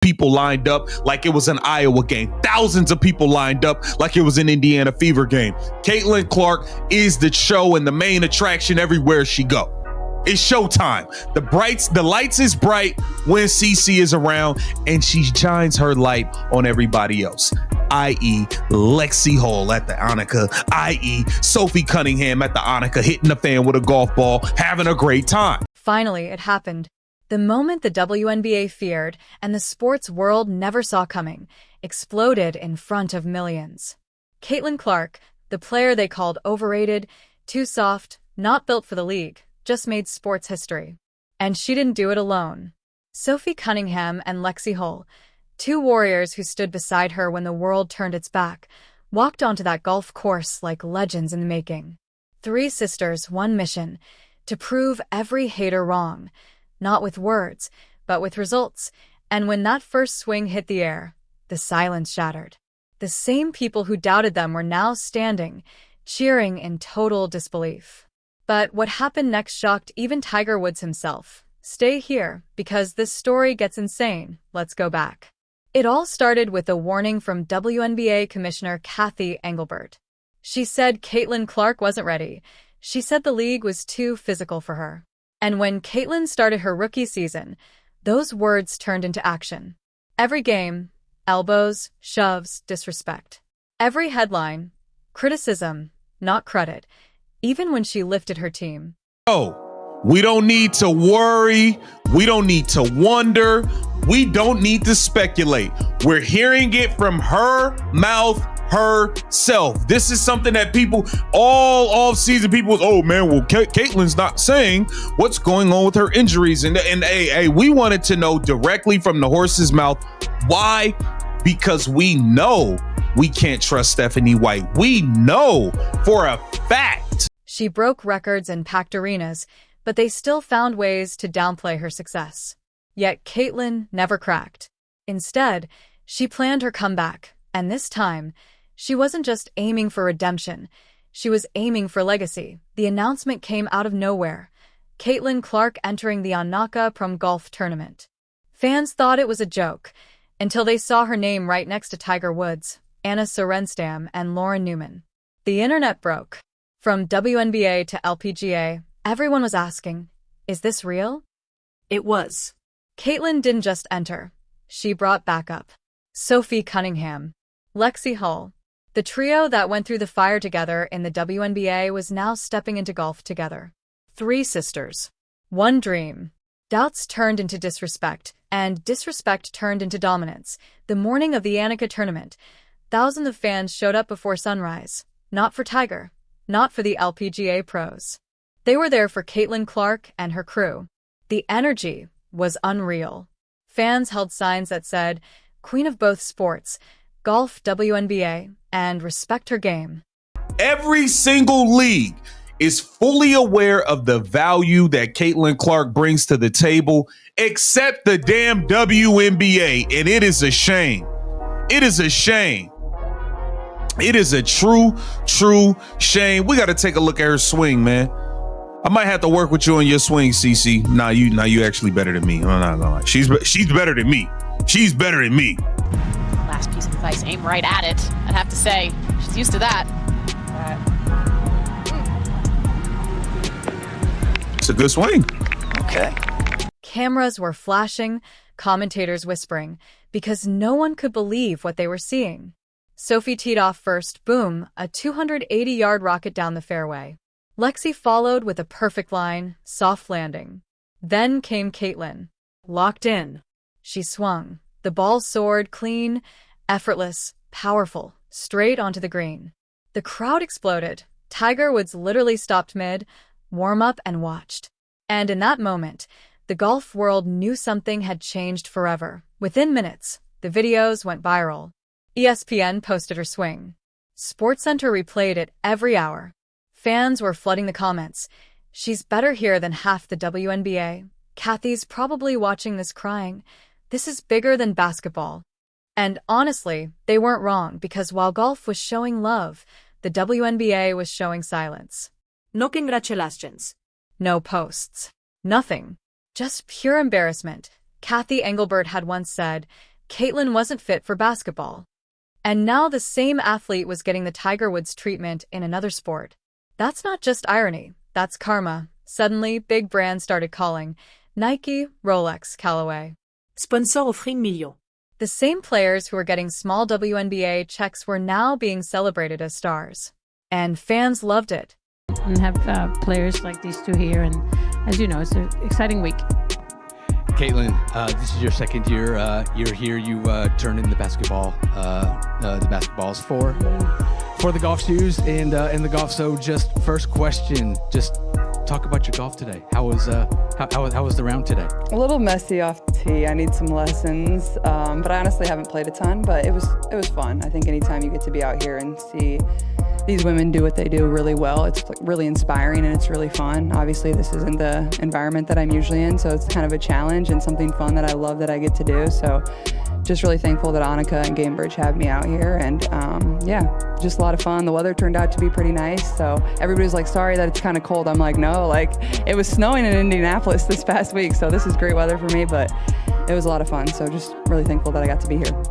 People lined up like it was an Iowa game. Thousands of people lined up like it was an Indiana Fever game. Caitlin Clark is the show and the main attraction everywhere she go. It's showtime. The lights is bright when CC is around, and she shines her light on everybody else, i.e. Lexie Hull at the Annika, i.e. Sophie Cunningham at the Annika, hitting the fan with a golf ball, having a great time. Finally, it happened. The moment the WNBA feared and the sports world never saw coming, exploded in front of millions. Caitlin Clark, the player they called overrated, too soft, not built for the league, just made sports history. And she didn't do it alone. Sophie Cunningham and Lexie Hull, two warriors who stood beside her when the world turned its back, walked onto that golf course like legends in the making. Three sisters, one mission, to prove every hater wrong. Not with words, but with results. And when that first swing hit the air, the silence shattered. The same people who doubted them were now standing, cheering in total disbelief. But what happened next shocked even Tiger Woods himself. Stay here, because this story gets insane. Let's go back. It all started with a warning from WNBA Commissioner Cathy Engelbert. She said Caitlin Clark wasn't ready. She said the league was too physical for her. And when Caitlin started her rookie season, those words turned into action. Every game, elbows, shoves, disrespect. Every headline, criticism, not credit, even when she lifted her team. Oh, we don't need to worry. We don't need to wonder. We don't need to speculate. We're hearing it from her mouth herself. This is something that people all off season, people was, oh man, well, Caitlin's not saying what's going on with her injuries. And hey, we wanted to know directly from the horse's mouth. Why? Because we know we can't trust Stephanie White. We know for a fact. She broke records and packed arenas, but they still found ways to downplay her success. Yet Caitlin never cracked. Instead, she planned her comeback, and this time, she wasn't just aiming for redemption. She was aiming for legacy. The announcement came out of nowhere. Caitlin Clark entering the Annika Prom Golf Tournament. Fans thought it was a joke, until they saw her name right next to Tiger Woods, Anna Sorenstam, and Lauren Newman. The internet broke. From WNBA to LPGA, everyone was asking, is this real? It was. Caitlin didn't just enter. She brought backup. Sophie Cunningham, Lexie Hull. The trio that went through the fire together in the WNBA was now stepping into golf together. Three sisters. One dream. Doubts turned into disrespect, and disrespect turned into dominance. The morning of the Annika tournament, thousands of fans showed up before sunrise. Not for Tiger. Not for the LPGA pros. They were there for Caitlin Clark and her crew. The energy was unreal. Fans held signs that said, Queen of both sports, golf WNBA, and respect her game. Every single league is fully aware of the value that Caitlin Clark brings to the table, except the damn WNBA, and it is a shame. It is a shame. It is a true shame. We got to take a look at her swing, man. I might have to work with you on your swing, CC. Nah, you actually better than me. I'm not gonna lie. She's better than me. She's better than me. Last piece of advice, aim right at it. I'd have to say, she's used to that. It's a good swing. Okay. Cameras were flashing, commentators whispering, because no one could believe what they were seeing. Sophie teed off first, boom, a 280-yard rocket down the fairway. Lexie followed with a perfect line, soft landing. Then came Caitlin. Locked in. She swung. The ball soared, clean, effortless, powerful, straight onto the green. The crowd exploded. Tiger Woods literally stopped mid, warm up, and watched. And in that moment, the golf world knew something had changed forever. Within minutes, the videos went viral. ESPN posted her swing. SportsCenter replayed it every hour. Fans were flooding the comments. She's better here than half the WNBA. Cathy's probably watching this crying. This is bigger than basketball. And honestly, they weren't wrong, because while golf was showing love, the WNBA was showing silence. No congratulations. No posts. Nothing. Just pure embarrassment. Cathy Engelbert had once said, Caitlin wasn't fit for basketball. And now the same athlete was getting the Tiger Woods treatment in another sport. That's not just irony, that's karma. Suddenly, big brands started calling. Nike, Rolex, Callaway. Sponsor offring millions. The same players who were getting small WNBA checks were now being celebrated as stars. And fans loved it. And have players like these two here, and as you know, it's an exciting week. Caitlin, this is your second year. You're here. You turned in the basketball, the basketballs for the golf shoes and the golf. So, just first question, just talk about your golf today. How was the round today? A little messy off the tee. I need some lessons, but I honestly haven't played a ton. But it was fun. I think anytime you get to be out here and see these women do what they do really well, it's really inspiring and it's really fun. Obviously, this isn't the environment that I'm usually in, so it's kind of a challenge and something fun that I love that I get to do. So just really thankful that Annika and Gamebridge have me out here, and yeah, just a lot of fun. The weather turned out to be pretty nice, so everybody's like, sorry that it's kind of cold. I'm like, no, like it was snowing in Indianapolis this past week, so this is great weather for me, but it was a lot of fun. So just really thankful that I got to be here.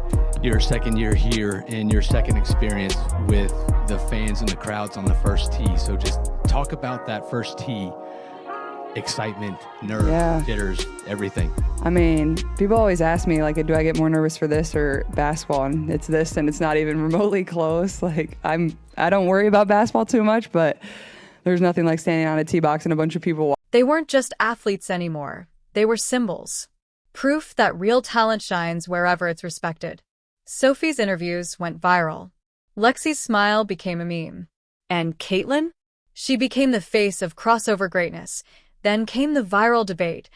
Your second year here and your second experience with the fans and the crowds on the first tee. So just talk about that first tee. Excitement, nerves, jitters, everything. I mean, people always ask me, like, do I get more nervous for this or basketball? And it's this, and it's not even remotely close. Like, I don't worry about basketball too much, but there's nothing like standing on a tee box and a bunch of people. They weren't just athletes anymore. They were symbols. Proof that real talent shines wherever it's respected. Sophie's interviews went viral. Lexie's smile became a meme. And Caitlin? She became the face of crossover greatness. Then came the viral debate.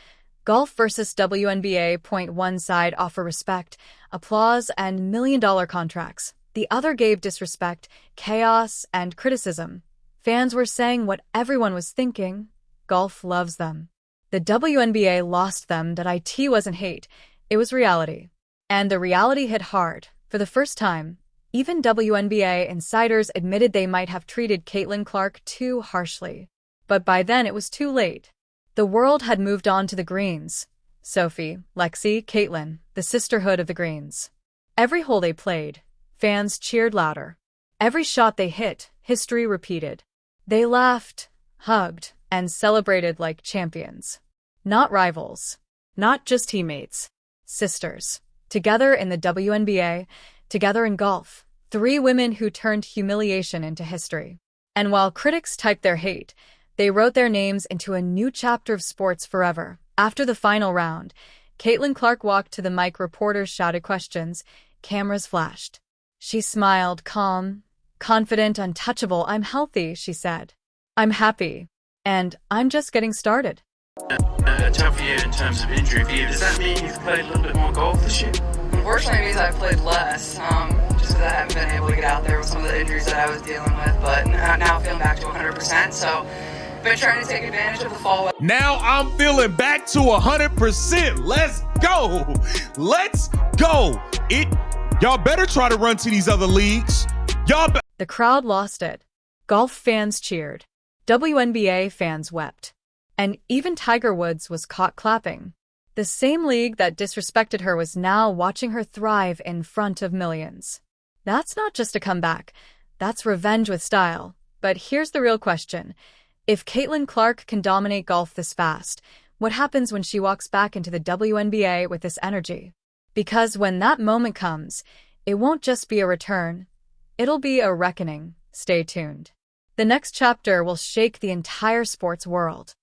Golf versus WNBA. One side offer respect, applause, and million-dollar contracts. The other gave disrespect, chaos, and criticism. Fans were saying what everyone was thinking. Golf loves them. The WNBA lost them. That IT wasn't hate. It was reality. And the reality hit hard. For the first time, even WNBA insiders admitted they might have treated Caitlin Clark too harshly. But by then it was too late. The world had moved on to the greens. Sophie, Lexie, Caitlin, the sisterhood of the greens. Every hole they played, fans cheered louder. Every shot they hit, history repeated. They laughed, hugged, and celebrated like champions. Not rivals. Not just teammates. Sisters. Together in the WNBA, together in golf. Three women who turned humiliation into history. And while critics typed their hate, they wrote their names into a new chapter of sports forever. After the final round, Caitlin Clark walked to the mic. Reporters shouted questions. Cameras flashed. She smiled, calm, confident, untouchable. I'm healthy, she said. I'm happy. And I'm just getting started. A tough year in terms of injury for you. Does that mean you've played a little bit more golf this year? Unfortunately, it means I've played less, just because I haven't been able to get out there with some of the injuries that I was dealing with. But now feeling back to 100%, so been trying to take advantage of the fall. Now I'm feeling back to 100%. Let's go. Let's go. Y'all better try to run to these other leagues. The crowd lost it. Golf fans cheered. WNBA fans wept. And even Tiger Woods was caught clapping. The same league that disrespected her was now watching her thrive in front of millions. That's not just a comeback. That's revenge with style. But here's the real question. If Caitlin Clark can dominate golf this fast, what happens when she walks back into the WNBA with this energy? Because when that moment comes, it won't just be a return. It'll be a reckoning. Stay tuned. The next chapter will shake the entire sports world.